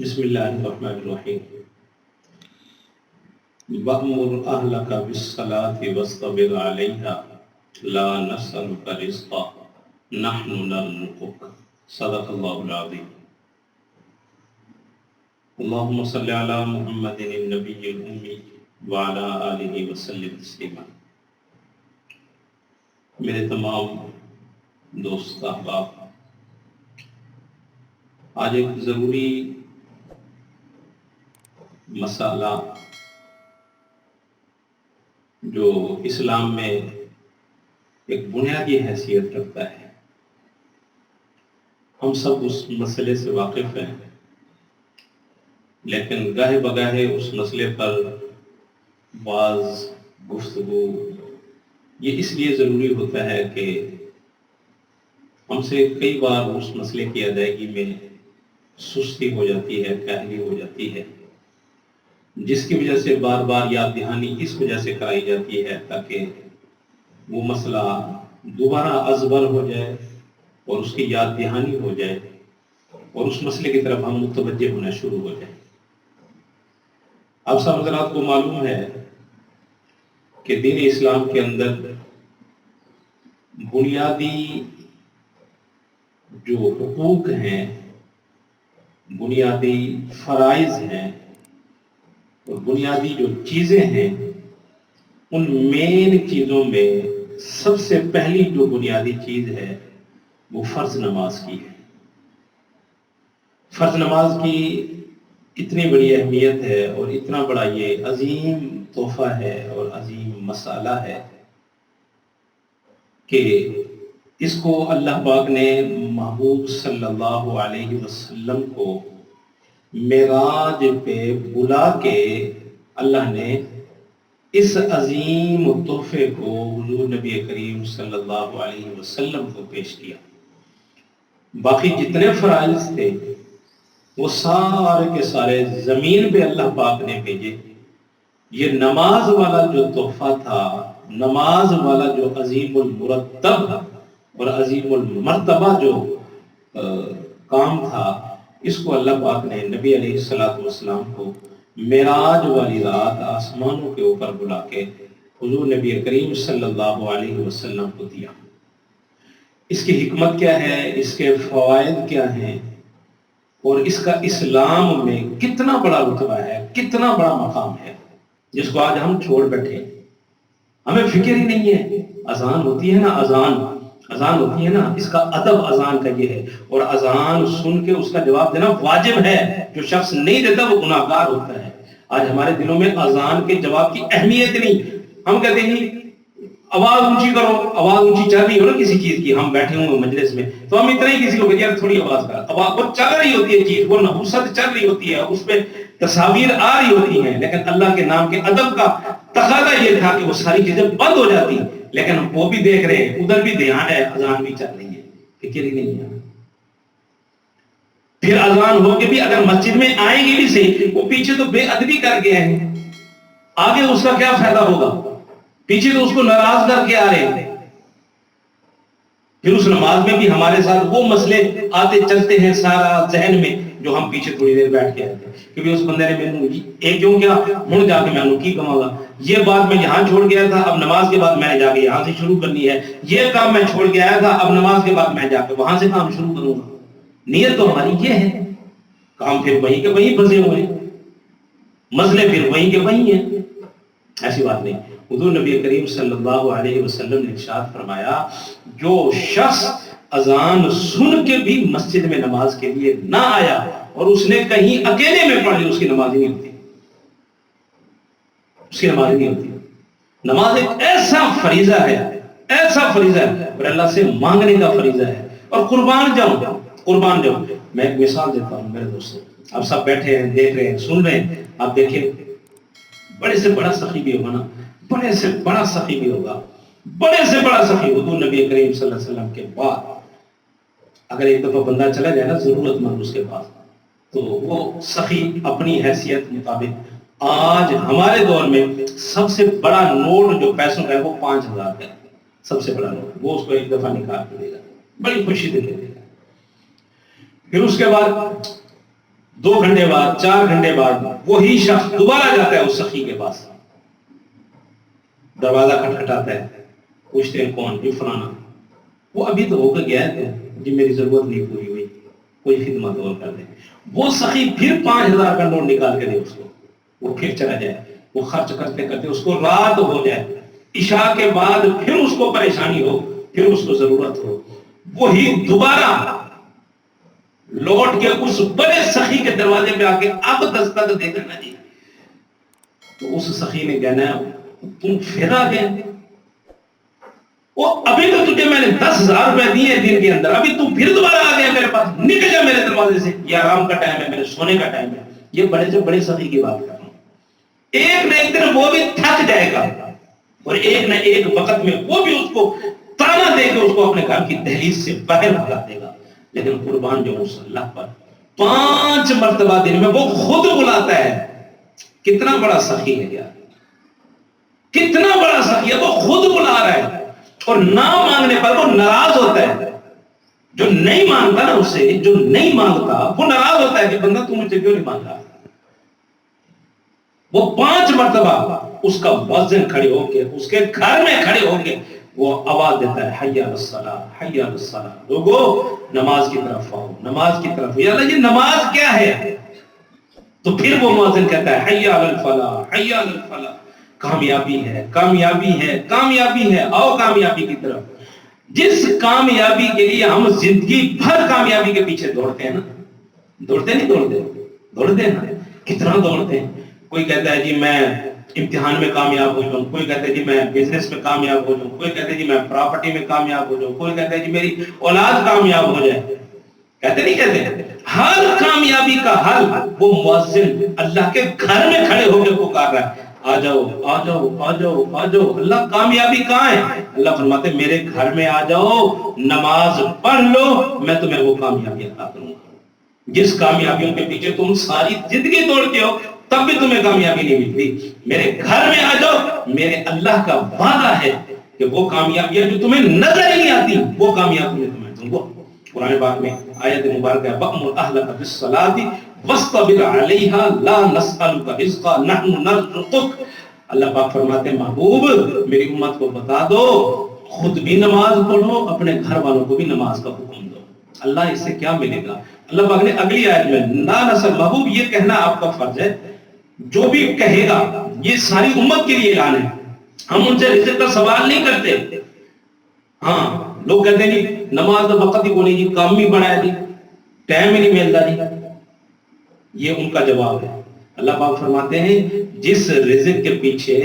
بسم اللہ الرحمن الرحیم وَأْمُرْ أَهْلَكَ بِالصَّلَاةِ وَاصْطَبِرْ عَلَيْهَا لَا نَسْأَلُكَ رِزْقًا نَحْنُ نَرْزُقُكَ صدق اللہ العظیم۔ اللہم صلی علی محمد النبی الأمی وعلی آلہ وسلم تسلیما۔ میرے تمام دوست احباب، آج ایک ضروری مسئلہ جو اسلام میں ایک بنیادی حیثیت رکھتا ہے، ہم سب اس مسئلے سے واقف ہیں، لیکن گاہے بگاہے اس مسئلے پر بعض گفتگو یہ اس لیے ضروری ہوتا ہے کہ ہم سے کئی بار اس مسئلے کی ادائیگی میں سستی ہو جاتی ہے، کاہلی ہو جاتی ہے، جس کی وجہ سے بار بار یاد دہانی اس وجہ سے کرائی جاتی ہے تاکہ وہ مسئلہ دوبارہ ازبر ہو جائے اور اس کی یاد دہانی ہو جائے اور اس مسئلے کی طرف ہم متوجہ ہونا شروع ہو جائیں۔ اب سب حضرات کو معلوم ہے کہ دین اسلام کے اندر بنیادی جو حقوق ہیں، بنیادی فرائض ہیں اور بنیادی جو چیزیں ہیں، ان مین چیزوں میں سب سے پہلی جو بنیادی چیز ہے وہ فرض نماز کی ہے۔ فرض نماز کی اتنی بڑی اہمیت ہے اور اتنا بڑا یہ عظیم تحفہ ہے اور عظیم مسئلہ ہے کہ اس کو اللہ پاک نے محبوب صلی اللہ علیہ وسلم کو معراج پہ بلا کے اللہ نے اس عظیم تحفے کو حضور نبی کریم صلی اللہ علیہ وسلم کو پیش کیا۔ باقی جتنے فرائض تھے وہ سارے کے سارے زمین پہ اللہ پاک نے بھیجے۔ یہ نماز والا جو تحفہ تھا، نماز والا جو عظیم المرتب اور عظیم المرتبہ جو کام تھا، اس کو اللہ پاک نے نبی علیہ السلام کو معراج والی رات آسمانوں کے اوپر بلا کے حضور نبی کریم صلی اللہ علیہ وسلم کو دیا۔ اس کی حکمت کیا ہے، اس کے فوائد کیا ہیں اور اس کا اسلام میں کتنا بڑا رتبہ ہے، کتنا بڑا مقام ہے، جس کو آج ہم چھوڑ بیٹھے، ہمیں فکر ہی نہیں ہے۔ اذان ہوتی ہے نا، اذان ہوتی ہے نا، اس کا ادب اذان کا یہ ہے، اور اذان سن کے اس کا جواب دینا واجب ہے۔ جو شخص نہیں دیتا وہ گناہگار ہوتا ہے۔ آج ہمارے دلوں میں اذان کے جواب کی اہمیت نہیں۔ ہم کہتے ہیں آواز اونچی کرو، آواز اونچی چل رہی ہو نا کسی چیز کی، ہم بیٹھے ہوں مجلس میں تو ہم اتنا ہی کسی کو کہتے ہیں تھوڑی آواز کر، آواز وہ چل رہی ہوتی ہے چیز، وہ نحوست چل رہی ہوتی ہے، اس پہ تصاویر آ رہی ہوتی ہیں، لیکن اللہ کے نام کے ادب کا تقاضا یہ تھا کہ وہ ساری چیزیں بند ہو جاتی، لیکن ہم وہ بھی دیکھ رہے ہیں، ادھر بھی دھیان ہے، اذان بھی چل رہی ہے، فکر ہی نہیں ہے۔ پھر اذان ہو کے بھی اگر مسجد میں آئیں گے بھی صحیح، وہ پیچھے تو بے ادبی کر کے ہیں، آگے اس کا کیا فائدہ ہوگا؟ پیچھے تو اس کو ناراض کر کے آ رہے ہیں۔ پھر اس نماز میں بھی ہمارے ساتھ وہ مسئلے آتے چلتے ہیں سارا ذہن میں، جو ہم پیچھے تھوڑی دیر بیٹھ کے آتے ہیں کہ اس بندے نے میں ایک کیوں کیا، ہوں جا کے میں کی کماؤں گا، یہ بات میں یہاں چھوڑ گیا تھا، اب نماز کے بعد میں نے جا کے یہاں سے شروع کرنی ہے، یہ کام میں چھوڑ کے آیا تھا، اب نماز کے بعد میں جا کے وہاں سے کام شروع کروں گا۔ نیت تو ہماری یہ ہے، کام پھر وہیں کے وہیں پھنسے ہوئے، مسئلے پھر وہیں کے وہیں ہیں۔ ایسی بات نہیں۔ حضور نبی کریم صلی اللہ علیہ وسلم نے ارشاد فرمایا، جو شخص اذان سن کے بھی مسجد میں نماز کے لیے نہ آیا اور اس نے کہیں اکیلے میں پڑھ لی، اس کی نماز نہیں ہوتی، اس کی نماز نہیں ہوتی۔ نماز ایک ایسا فریضہ ہے، ایسا فریضہ ہے، اور اللہ سے مانگنے کا فریضہ ہے۔ اور قربان جاؤں، میں ایک مثال دیتا ہوں میرے دوستوں، آپ سب بیٹھے ہیں، دیکھ رہے ہیں، سن رہے ہیں، آپ دیکھیں بڑے سے بڑا سخی بھی ہوگا نا، بڑے سے بڑا سخی بھی ہوگا، بڑے سے بڑا سخی حضور نبی کریم صلی اللہ علیہ وسلم کے بعد اگر ایک دفعہ بندہ چلا جائے نا ضرورت مند اس کے پاس، تو وہ سخی اپنی حیثیت مطابق آج ہمارے دور میں سب سے بڑا نوٹ جو پیسوں کا ہے وہ 5000 کا ہے، سب سے بڑا نوٹ، وہ اس کو ایک دفعہ نکال کے دے گا، بڑی خوشی دے گا۔ پھر اس کے بعد 2 گھنٹے بعد 4 گھنٹے بعد وہی شخص دوبارہ جاتا ہے اس سخی کے پاس، دروازہ کھٹکھٹاتا ہے، پوچھتے ہیں کون؟ یہ فلانا۔ وہ ابھی تو ہو کے گیا ہے، تو جی میری ضرورت نہیں پوری ہوئی، کوئی خدمت اور کر دے۔ وہ سخی پھر 5000 کا نوٹ نکال کے دے اس کو، وہ پھر چلا جائے، وہ خرچ کرتے کرتے اس کو رات ہو جائے، عشاء کے بعد پھر اس کو پریشانی ہو، پھر اس کو ضرورت ہو، وہی دوبارہ لوٹ کے اس بڑے سخی کے دروازے پہ آ کے اب دستک دے گا نا جی، تو اس سخی نے کہنا ہے تم پھر آ گئے، وہ ابھی تو تجھے میں نے 10,000 روپے دیے دن کے اندر، ابھی تم پھر دوبارہ آ گیا میرے پاس، نکل جا میرے دروازے سے، یہ آرام کا ٹائم ہے، میرے سونے کا ٹائم ہے۔ یہ بڑے سے بڑے سخی کی بات کر رہا ہوں۔ ایک نہ ایک دن وہ بھی تھک جائے گا، اور ایک نہ ایک وقت میں وہ بھی اس کو تانا دے کے اس کو اپنے گھر کی دہلیز سے باہر بھگا دے گا، لیکن قربان جو اس اللہ پر 5 مرتبہ دن میں وہ خود بلاتا ہے۔ کتنا بڑا سخی ہے یار، کتنا بڑا سخی ہے، وہ خود بلا رہا ہے، اور نہ مانگنے پر وہ ناراض ہوتا ہے۔ جو نہیں مانگتا نا اسے، جو نہیں مانگتا وہ ناراض ہوتا ہے کہ بندہ تم مجھے کیوں نہیں مانگا۔ وہ 5 مرتبہ اس کا مؤذن کھڑے ہو کے اس کے گھر میں کھڑے ہو کے وہ آواز دیتا ہے، حی علی الصلاۃ، حی علی الصلاۃ، لوگو نماز کی طرف آؤ، نماز کی طرف۔ یا اللہ یہ نماز کیا ہے؟ تو پھر وہ مؤذن کہتا ہے، حی علی الفلاح، حی علی الفلاح، کامیابی ہے، کامیابی ہے، کامیابی ہے، آؤ کامیابی کی طرف۔ جس کامیابی کے لیے ہم زندگی بھر کامیابی کے پیچھے دوڑتے ہیں نا، دوڑتے نہیں دوڑتے، دوڑتے ہیں نا، کتنا دوڑتے ہیں۔ کوئی کہتا ہے جی میں امتحان میں کامیاب ہو جاؤں، کوئی کہتا ہے جی میں بزنس میں کامیاب ہو جاؤں، کوئی کہتا ہے جی میں پراپرٹی میں کامیاب ہو جاؤں، کوئی کہتا ہے جی میری اولاد کامیاب ہو جائے، کہتے نہیں کہتے؟ ہر کامیابی کا حل وہ مؤذن اللہ کے گھر میں کھڑے ہو کے پکار رہا ہے، آ جاؤ آ جاؤ آ جاؤ آ جاؤ۔ اللہ کامیابی کہاں ہے؟ اللہ فرماتے میرے گھر میں آ جاؤ، نماز پڑھ لو، میں تمہیں وہ کامیابی عطا کروں گا۔ جس کامیابیوں کے پیچھے تم ساری زندگی دوڑتے ہو تب بھی تمہیں کامیابی نہیں ملتی، میرے گھر میں آ جاؤ، میرے اللہ کا وعدہ ہے کہ وہ کامیابیاں جو تمہیں نظر ہی نہیں آتی وہ کامیابی میں تمہیں دوں گا۔ قرآن پاک میں آیت مبارکہ ہے، وَأْمُرْ أَهْلَكَ بِالصَّلَاةِ وَاسْطَبِرْ عَلَيْهَا لَا نَسْأَلُكَ رِزْقًا نَحْنُ نَرْزُقُكَ۔ اللہ پاک فرماتے ہیں محبوب میری امت کو بتا دو، خود بھی نماز پڑھو، اپنے گھر والوں کو بھی نماز کا حکم دو۔ اللہ اس سے کیا ملے گا؟ اللہ پاک نے اگلی آیت میں لا نسأل، محبوب یہ کہنا آپ کا فرض ہے، جو بھی کہے گا یہ ساری امت کے لیے اعلان ہے، ہم ان سے رزق کا سوال نہیں کرتے۔ ہاں لوگ کہتے ہیں جی نماز کا وقت ہی کوئی جی، کام بھی بڑا ہے جی، ٹائم ہی نہیں ملتا جی، یہ ان کا جواب ہے۔ اللہ پاک فرماتے ہیں جس رزق کے پیچھے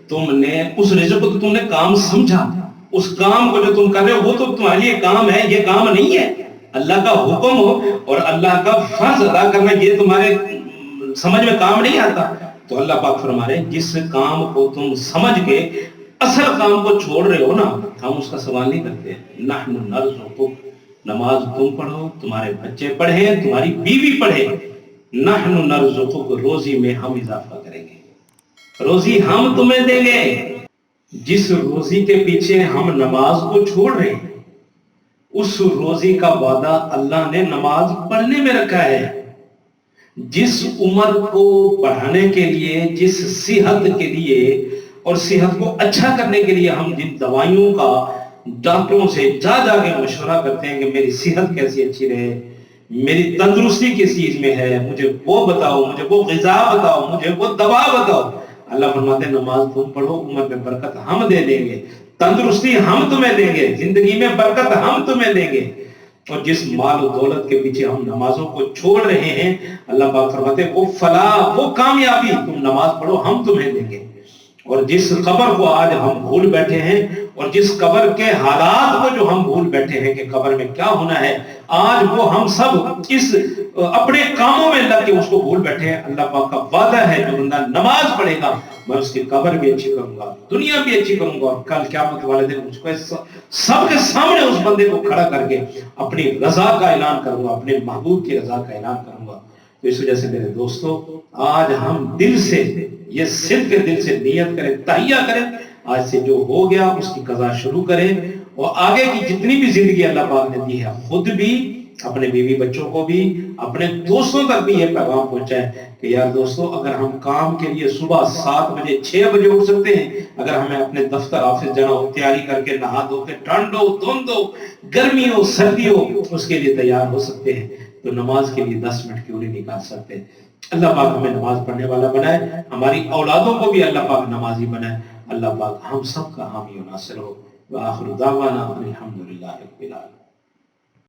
تم نے، اس رزق کو تو تم نے کام سمجھا، اس کام کو جو تم کر رہے ہو وہ تو تمہارے لیے کام ہے، یہ کام نہیں ہے۔ اللہ کا حکم ہو اور اللہ کا فرض ادا کرنا یہ تمہارے سمجھ میں کام نہیں آتا، تو اللہ پاک فرما رہے ہیں جس کام کو تم سمجھ کے اصل کام کو چھوڑ رہے ہو نا، ہم اس کا سوال نہیں کرتے۔ نحن نرزقک، نماز تم پڑھو، تمہارے بچے پڑھیں، تمہاری بیوی پڑھے، نحن نرزقک، روزی میں ہم اضافہ کریں گے، روزی ہم تمہیں دیں گے۔ جس روزی کے پیچھے ہم نماز کو چھوڑ رہے ہیں اس روزی کا وعدہ اللہ نے نماز پڑھنے میں رکھا ہے۔ جس عمر کو بڑھانے کے لیے، جس صحت کے لیے اور صحت کو اچھا کرنے کے لیے ہم جن دوائیوں کا ڈاکٹروں سے جا جا کے مشورہ کرتے ہیں کہ میری صحت کیسی اچھی رہے، میری تندرستی کس چیز میں ہے، مجھے وہ بتاؤ، مجھے وہ غذا بتاؤ، مجھے وہ دوا بتاؤ، اللہ فرماتے ہیں نماز تم پڑھو، عمر میں برکت ہم دے دیں گے، تندرستی ہم تمہیں دیں گے، زندگی میں برکت ہم تمہیں دیں گے۔ اور جس مال و دولت کے پیچھے ہم نمازوں کو چھوڑ رہے ہیں، اللہ پاک فرماتے ہیں وہ فلاح، وہ کامیابی تم نماز پڑھو ہم تمہیں دیں گے۔ اور جس قبر کو آج ہم بھول بیٹھے ہیں، اور جس قبر کے حالات کو جو ہم بھول بیٹھے ہیں کہ قبر میں کیا ہونا ہے، آج وہ ہم سب اس اپنے کاموں میں لگ کے اس کو بھول بیٹھے ہیں۔ اللہ پاک کا وعدہ ہے جو بندہ نماز پڑھے گا میں اس کی قبر بھی اچھی کروں گا، دنیا بھی اچھی کروں گا، اور کل قیامت والے دن اس کو سب کے سامنے اس بندے کو کھڑا کر کے اپنی رضا کا اعلان کروں گا، اپنے محبوب کی رضا کا اعلان کروں گا۔ تو اس وجہ سے میرے دوستو آج ہم دل سے یہ صدق کے دل سے نیت کریں، تہیہ کریں، آج سے جو ہو گیا اس کی قضا شروع کریں، اور آگے کی جتنی بھی زندگی اللہ پاک نے دی ہے خود بھی اپنے بیوی بچوں کو بھی، اپنے دوستوں تک بھی یہ پیغام پہنچائے کہ یار دوستو، اگر ہم کام کے لیے صبح 7 بجے 6 بجے اٹھ سکتے ہیں، اگر ہمیں اپنے دفتر آفس جانا ہو، تیاری کر کے نہا دھو کے، ٹھنڈ ہو دھند ہو، گرمی ہو سردی ہو، اس کے لیے تیار ہو سکتے ہیں، تو نماز کے لیے 10 منٹ کیوں نہیں نکال سکتے؟ اللہ پاک ہمیں نماز پڑھنے والا بنائے، ہماری اولادوں کو بھی اللہ پاک نمازی بنائے، اللہ پاک ہم سب کا حامی و ناصر ہو۔ وآخر دعوانا الحمدللہ رب العالمین۔